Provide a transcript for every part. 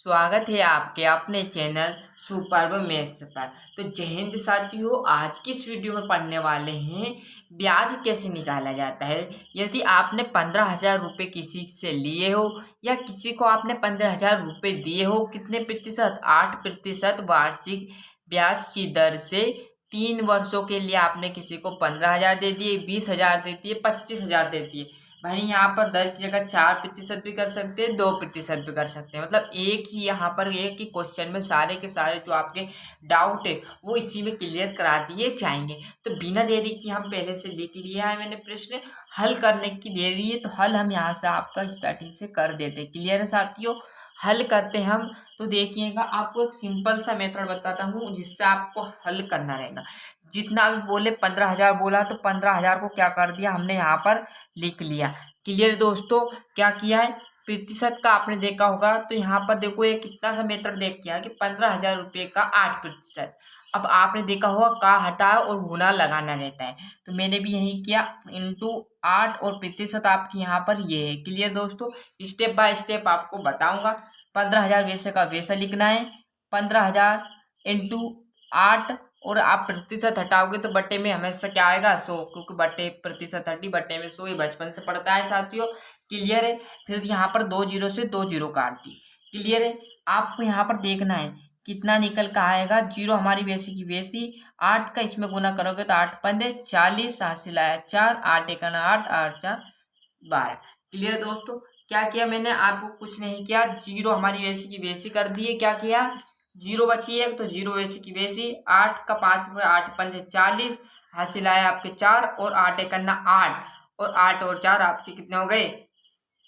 स्वागत है आपके अपने चैनल सुपर्ब मैथ्स पर। तो जय हिंद साथियों, आज की इस वीडियो में पढ़ने वाले हैं ब्याज कैसे निकाला जाता है। यदि आपने 15,000 रुपये किसी से लिए हो या किसी को आपने 15,000 रुपये दिए हो, कितने प्रतिशत? 8% वार्षिक ब्याज की दर से 3 वर्षों के लिए आपने किसी को 15,000 दे दिए, 20,000 दे दिए, 25,000 दे दिए। भाई यहाँ पर दर की जगह 4% भी कर सकते हैं, 2% भी कर सकते हैं। मतलब एक ही यहाँ पर एक ही क्वेश्चन में सारे के सारे जो आपके डाउट है वो इसी में क्लियर करा दिए जाएंगे। तो बिना देरी की हम पहले से लिख लिया है मैंने प्रश्न, हल करने की देरी है तो हल हम यहाँ से आपका स्टार्टिंग से कर देते हैं। क्लियर है साथियों? हल करते हैं हम। तो देखिएगा, आपको एक सिंपल सा मेथड बताता हूँ जिससे आपको हल करना रहेगा। जितना भी बोले 15,000 बोला तो 15,000 को क्या कर दिया हमने यहाँ पर लिख लिया। क्लियर दोस्तों? क्या किया है, प्रतिशत का आपने देखा होगा तो यहाँ पर देखो ये कितना सा मेथड देख किया कि 15,000 रुपये का 8%। अब आपने देखा होगा का हटाओ और गुना लगाना रहता है, तो मैंने भी यही किया, इंटू 8 और प्रतिशत आपकी यहाँ पर ये है। क्लियर दोस्तों? स्टेप बाय स्टेप आपको बताऊंगा। 15,000 वैसे का वैसा लिखना है, 15,000 इंटू 8 और आप प्रतिशत हटाओगे तो बट्टे में हमेशा क्या आएगा? 100, क्योंकि बट्टे प्रतिशत 30, बट्टे में 100 ही बचपन से पड़ता है साथियों। क्लियर है? फिर यहाँ पर 2 जीरो से 2 जीरो काट दी। क्लियर है? आपको यहाँ पर देखना है कितना निकल का आएगा। जीरो हमारी वैसी की वैसी, 8 का इसमें गुना करोगे तो 8 पंदे 40, हासिल आया 4, 8 एकना 8, 8 4 12। क्लियर दोस्तों? क्या किया मैंने? आपको कुछ नहीं किया, जीरो हमारी वैसी की वैसी कर दिए। क्या किया? जीरो बची है तो जीरो वैसी की वैसी, 8 का 5 में 8 पंजे 40, हासिल आया आपके 4 और 8 एकन्ना 8 और 8 और 4 आपके कितने हो गए?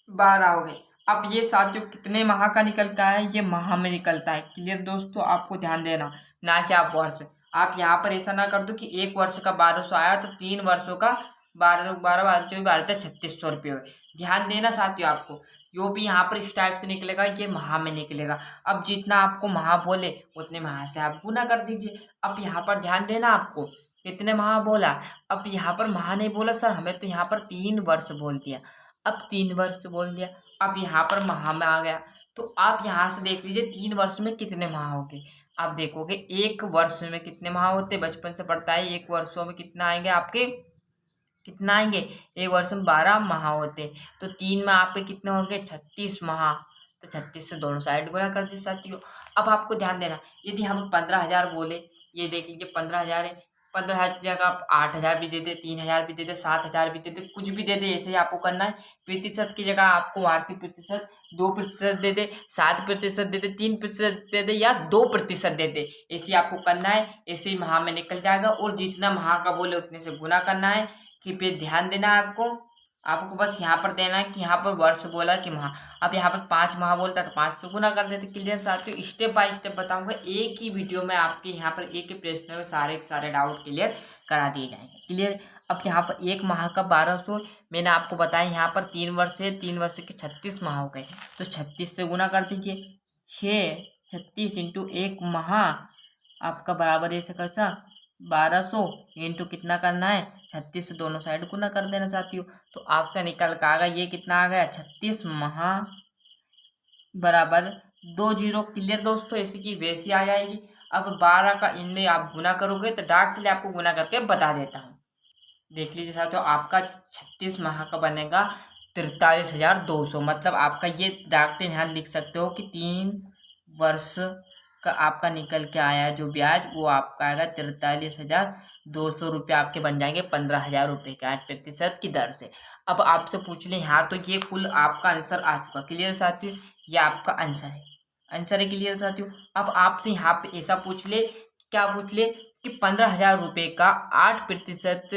12 हो गए। अब ये साथियों कितने माह का निकलता है? ये माह में निकलता है। क्लियर दोस्तों? आपको ध्यान देना, ना कि आप वर्ष। आप यहाँ पर ऐसा ना कर दो कि एक वर्ष का 1200 आया तो 3 वर्षों का 12 12 जो 3600 रुपये हुए। ध्यान देना साथियों, आपको जो भी यहाँ पर इस टाइप से निकलेगा ये माह में निकलेगा। अब जितना आपको माह बोले उतने माह से आप गुना कर दीजिए। अब यहाँ पर ध्यान देना, आपको कितने माह बोला, अब यहाँ पर माह नहीं बोला सर, हमें तो यहाँ पर 3 वर्ष बोल दिया। अब 3 वर्ष बोल दिया, अब यहाँ पर माह में आ गया। तो आप यहाँ से देख लीजिए 3 वर्ष में कितने माह हो गए। आप देखोगे एक वर्ष में कितने माह होते, बचपन से पढ़ता है, एक वर्षों में कितना आएंगे आपके, कितना आएंगे? एक वर्ष में 12 माह होते, तो 3 में आपके कितने होंगे? 36 माह। तो 36 से दोनों साइड गुना कर दी साथियों। अब आपको ध्यान देना, यदि हम 15,000 बोले, ये देख लीजिए 15,000 है, 15,000 की जगह आप 8,000 भी दे दे, 3,000 भी दे दे, 7,000 भी दे दे, कुछ भी दे दे, ऐसे ही आपको करना है। प्रतिशत की जगह आपको वार्षिक प्रतिशत 2% दे दे, 7% दे दे, 3% दे दे या 2% दे दे, ऐसे आपको करना है। ऐसे ही माह में निकल जाएगा और जितना माह का बोले उतने से गुना करना है। कृपया ध्यान देना है आपको। आपको बस यहाँ पर देना है कि यहाँ पर वर्ष बोला कि माह, अब यहाँ पर 5 माह बोलता है तो 5 से गुना कर देते। क्लियर साथियों? स्टेप बाय स्टेप बताऊंगा, एक ही वीडियो में आपके यहाँ पर एक ही प्रश्न में सारे के सारे डाउट क्लियर करा दिए जाएंगे। क्लियर? अब यहाँ पर एक माह का 1200 मैंने आपको बताया, यहाँ पर 3 वर्ष है, 3 वर्ष के 36 माह हो गए, तो 36 से गुना कर दीजिए। 6 36 इंटू एक माह आपका बराबर ऐसे कैसा 1200 इंटू कितना करना है? 36 से दोनों साइड गुना कर देना साथियों। तो आपका निकल का आ गया, ये कितना आ गया? 36 माह बराबर 2 जीरो। क्लियर दोस्तों? ऐसी की वैसी आ जाएगी। अब 12 का इनमें आप गुना करोगे तो डाक के लिए आपको गुना करके बता देता हूँ। देख लीजिए साथियों, आपका 36 माह का बनेगा 43,200। मतलब आपका ये डाक यहाँ लिख सकते हो कि 3 वर्ष का आपका निकल के आया है जो ब्याज, वो आपका आएगा 43,200 रुपये आपके बन जाएंगे 15,000 रुपये के 8% की दर से। अब आपसे पूछ लें यहाँ, तो ये कुल आपका आंसर आ चुका। क्लियर साथियों? ये आपका आंसर है, आंसर है। क्लियर साथियों? अब आपसे यहाँ पे ऐसा पूछ ले, क्या पूछ ले कि 15,000 रुपये का 8%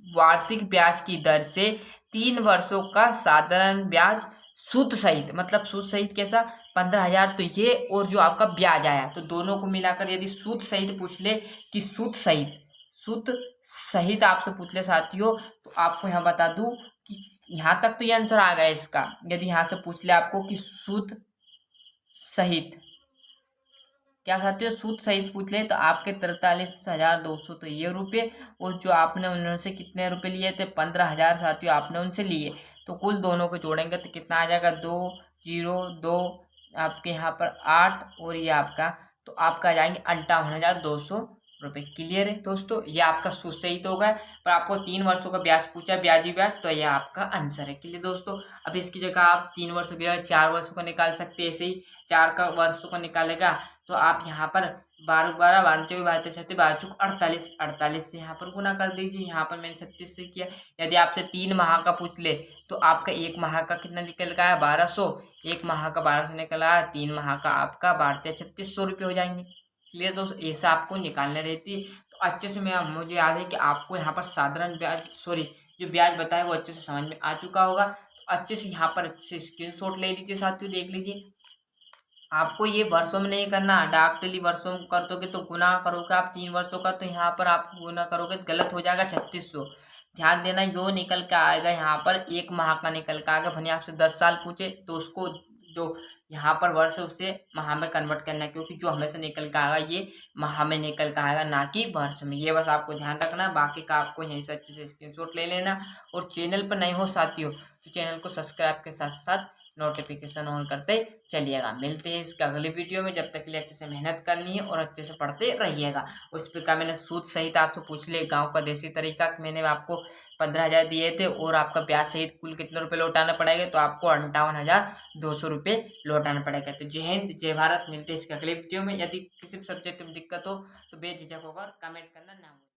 वार्षिक ब्याज की दर से 3 वर्षों का साधारण ब्याज सूद सहित, मतलब सूद सहित कैसा? 15,000 तो ये और जो आपका ब्याज आया, तो दोनों को मिलाकर यदि सूद सहित पूछ ले कि सूद सहित, सूद सहित आपसे पूछ ले साथियों, तो आपको यहाँ बता दूं कि यहाँ तक तो ये आंसर आ गया इसका। यदि यहाँ से पूछ ले आपको कि सूद सहित क्या साथियों, सूद सहित पूछ ले तो आपके 43,200 तो ये रुपये, और जो आपने उनसे कितने रुपए लिए थे? 15,000 साथियों आपने उनसे लिए, तो कुल दोनों को जोड़ेंगे तो कितना आ जाएगा? 2 0 2 आपके यहाँ पर 8 और ये आपका, तो आपका आ जाएंगे 58,200 रुपये। क्लियर है दोस्तों, ये आपका सूद सही तो होगा, पर आपको 3 वर्षों का ब्याज पूछा, ब्याजी ब्याज, तो ये आपका आंसर है। क्लियर दोस्तों, अब इसकी जगह आप 3 वर्षों की जगह 4 वर्षों का निकाल सकते हैं। ऐसे ही 4 वर्षों का निकालेगा तो आप यहाँ पर 12 12 12 24 12 48 से यहाँ पर गुना कर दीजिए। यहाँ पर मैंने 36 से किया। यदि आपसे 3 माह का पूछ ले तो आपका 1 माह का कितना निकल का है 1200, 1 माह का 1200 निकल आया, 3 माह का आपका 3600 रुपये हो जाएंगे। क्लियर दोस्तों, ऐसा आपको निकालने रहती है। तो अच्छे से मुझे याद है कि आपको यहाँ पर साधारण ब्याज, सॉरी, जो ब्याज बताया वो अच्छे से समझ में आ चुका होगा। तो अच्छे से यहाँ पर अच्छे स्क्रीनशॉट ले लीजिए साथियों, देख लीजिए। आपको ये वर्षों में नहीं करना, डायरेक्टली वर्षों में कर दोगे तो गुना करोगे आप 3 वर्षों का, तो यहाँ पर आप गुना करोगे तो गलत हो जाएगा 3600। ध्यान देना, यो निकल के आएगा यहाँ पर 1 माह का निकल के आएगा। भले आपसे 10 साल पूछे तो उसको जो यहाँ पर वर्ष है उससे माह में कन्वर्ट करना है, क्योंकि जो हमेशा निकल के आएगा ये माह में निकल के आएगा, ना कि वर्ष में। ये बस आपको ध्यान रखना, बाकी का आपको यहीं से अच्छे से स्क्रीनशॉट ले लेना। और चैनल पर नहीं हो साथियों तो चैनल को सब्सक्राइब के साथ साथ नोटिफिकेशन ऑन करते चलिएगा। मिलते हैं इसके अगले वीडियो में, जब तक के लिए अच्छे से मेहनत करनी है और अच्छे से पढ़ते रहिएगा। उस प्रकार मैंने सूद सहित आपसे पूछ लिया गांव का देसी तरीका, मैंने आपको 15,000 दिए थे और आपका ब्याज सहित कुल कितने रुपए लौटाना पड़ेगा, तो आपको 58,200 रुपये लौटाना पड़ेगा। तो जय हिंद जय भारत, मिलते हैं इसके अगले वीडियो में। यदि किसी सब्जेक्ट में दिक्कत हो तो बेझिझक होकर कमेंट करना ना भूलें।